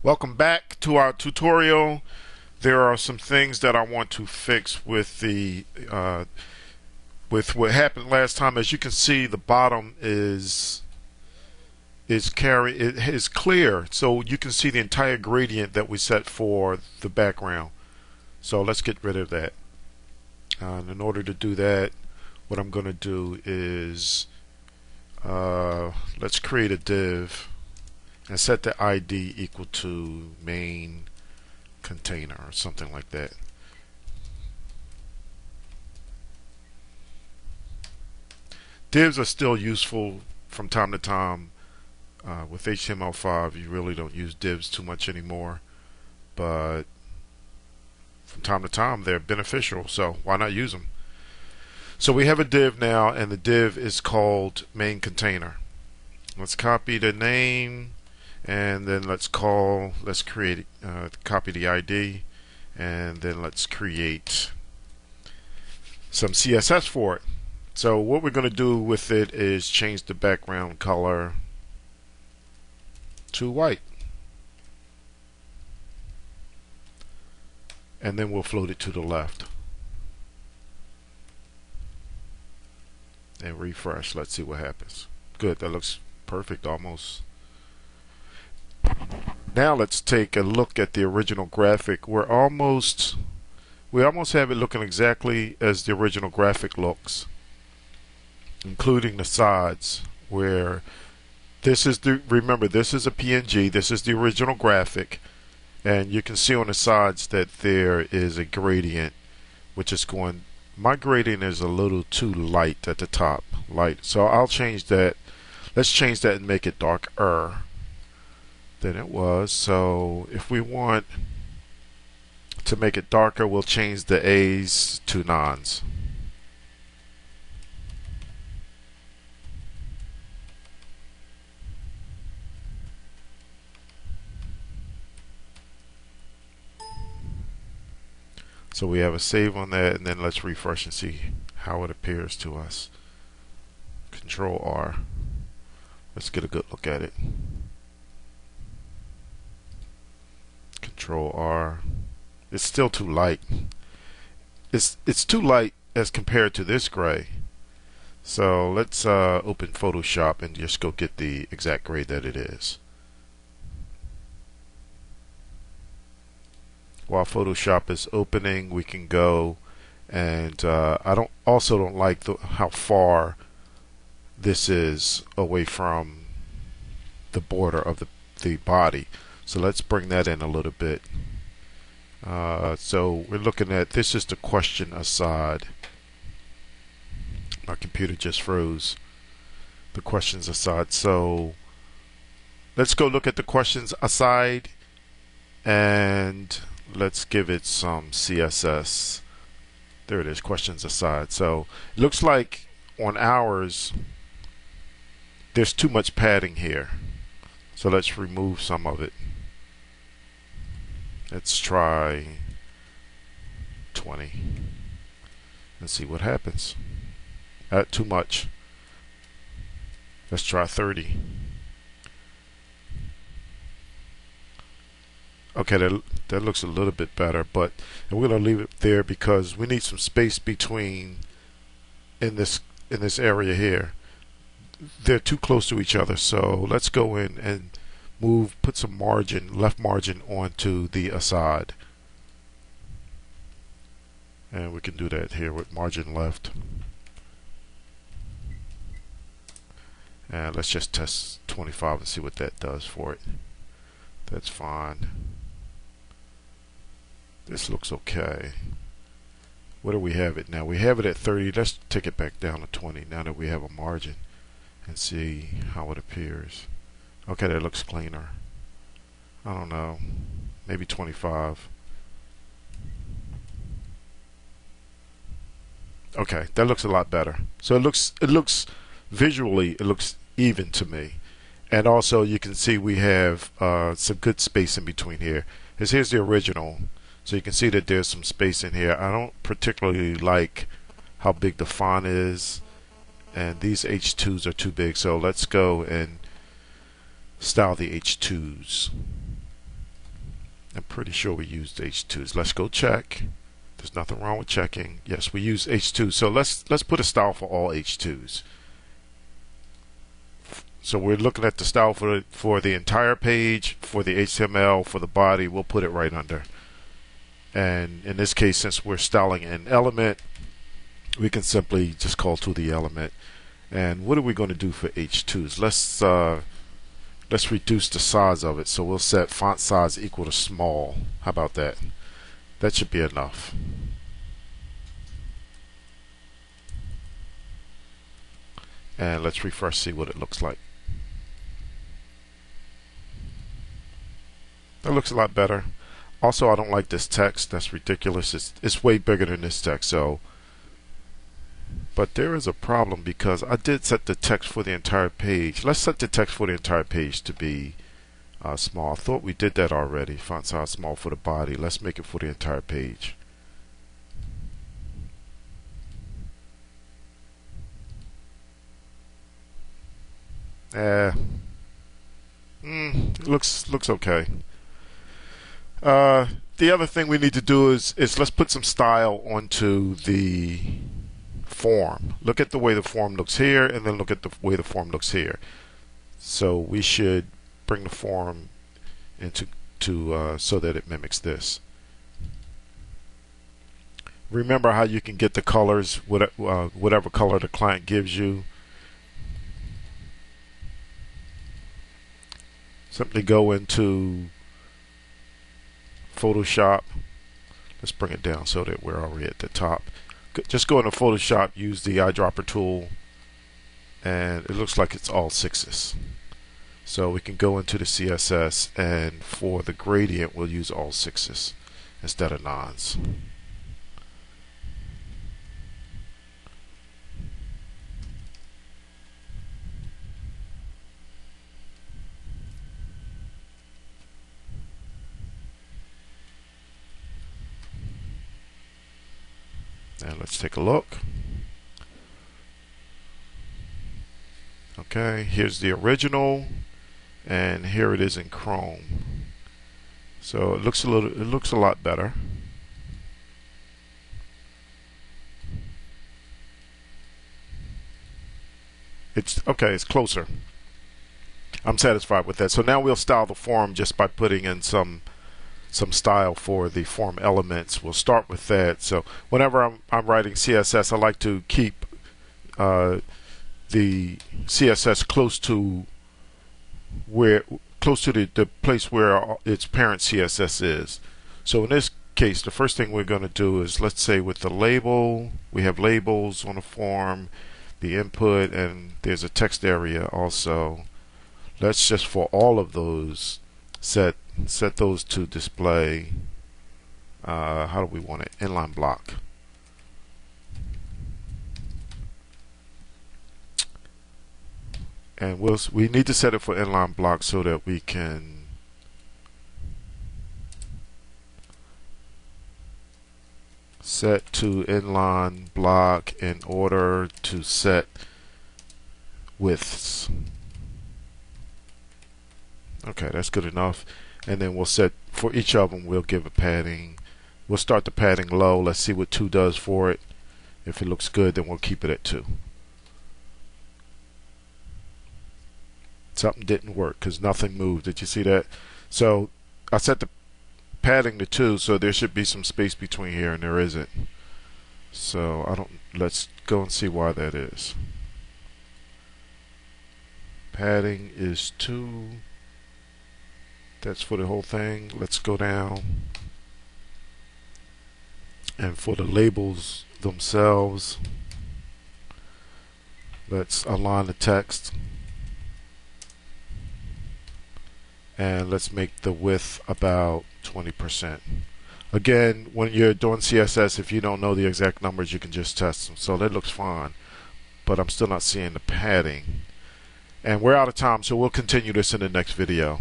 Welcome back to our tutorial. There are some things that I want to fix with with what happened last time. As you can see, the bottom it is clear, so you can see the entire gradient that we set for the background. So let's get rid of that. And in order to do that, what I'm going to do is let's create a div and set the ID equal to main container or something like that. Divs are still useful from time to time. With HTML5 you really don't use divs too much anymore, but from time to time they're beneficial, so why not use them? So we have a div now, and the div is called main container. Let's copy the name, and then let's copy the ID, and then let's create some CSS for it. So what we're going to do with it is change the background color to white, and then we'll float it to the left and refresh. Let's see what happens. Good, that looks perfect almost. Now let's take a look at the original graphic. We almost have it looking exactly as the original graphic looks, including the sides, where remember, this is a PNG, this is the original graphic, and you can see on the sides that there is a gradient, which is going, my gradient is a little too light at the top, light, so I'll change that. Let's change that and make it darker than it was. So if we want to make it darker, we'll change the A's to nons. So we have a save on that, and then let's refresh and see how it appears to us. Control R. Let's get a good look at it. Control R. It's still too light. It's too light as compared to this gray. So let's open Photoshop and just go get the exact gray that it is. While Photoshop is opening, we can go and I also don't like how far this is away from the border of the body. So let's bring that in a little bit. So we're looking at, this is the question aside. My computer just froze. The questions aside. So let's go look at the questions aside, and let's give it some CSS. There it is, questions aside. So it looks like on ours there's too much padding here. So let's remove some of it. Let's try 20. Let's see what happens. Too much. Let's try 30. Okay, that looks a little bit better, but we're going to leave it there because we need some space between in this area here. They're too close to each other, so let's go in and put some margin, left margin, onto the aside, and we can do that here with margin left. And let's just test 25 and see what that does for it. That's fine. This looks okay. Where do we have it now? We have it at 30. Let's take it back down to 20 now that we have a margin and see how it appears. Okay, that looks cleaner. I don't know. Maybe 25. Okay, that looks a lot better. So it looks visually, it looks even to me. And also you can see we have some good space in between here. Here's the original. So you can see that there's some space in here. I don't particularly like how big the font is, and these H2s are too big. So let's go and style the H2s. I'm pretty sure we used H2s. Let's go check. There's nothing wrong with checking. Yes, we use H2. So let's put a style for all H2s. So we're looking at the style for the entire page, for the HTML, for the body. We'll put it right under. And in this case, since we're styling an element, we can simply just call to the element. And what are we going to do for H2s? Let's reduce the size of it. So we'll set font size equal to small. How about that? That should be enough. And let's refresh, see what it looks like. That looks a lot better. Also, I don't like this text. That's ridiculous. It's way bigger than this text. But there is a problem because I did set the text for the entire page. Let's set the text for the entire page to be small. I thought we did that already. Font size small for the body. Let's make it for the entire page. It looks okay. The other thing we need to do is let's put some style onto the form. Look at the way the form looks here, and then look at the way the form looks here. So we should bring the form into so that it mimics this. Remember how you can get the colors, whatever color the client gives you. Simply go into Photoshop. Let's bring it down so that we're already at the top. Just go into Photoshop, use the eyedropper tool, and it looks like it's all sixes. So we can go into the CSS, and for the gradient we'll use all sixes instead of nines. And let's take a look. Okay, here's the original, and here it is in Chrome. So it looks a lot better. It's okay, it's closer. I'm satisfied with that. So now we'll style the form just by putting in some style for the form elements. We'll start with that. So whenever I'm writing CSS, I like to keep the CSS close to the place where its parent CSS is. So in this case, the first thing we're going to do is, let's say with the label, we have labels on the form, the input, and there's a text area also. Let's just, for all of those, set those to display. How do we want it? Inline block. And we need to set it for inline block so that we can set to inline block in order to set widths. Okay, that's good enough. And then we'll set, for each of them, we'll give a padding. We'll start the padding low. Let's see what 2 does for it. If it looks good, then we'll keep it at 2. Something didn't work because nothing moved. Did you see that? So I set the padding to 2, so there should be some space between here, and there isn't. So let's go and see why that is. Padding is 2. That's for the whole thing. Let's go down, and for the labels themselves, let's align the text, and let's make the width about 20%. Again, when you're doing CSS, if you don't know the exact numbers, you can just test them. So that looks fine, but I'm still not seeing the padding. And we're out of time, so we'll continue this in the next video.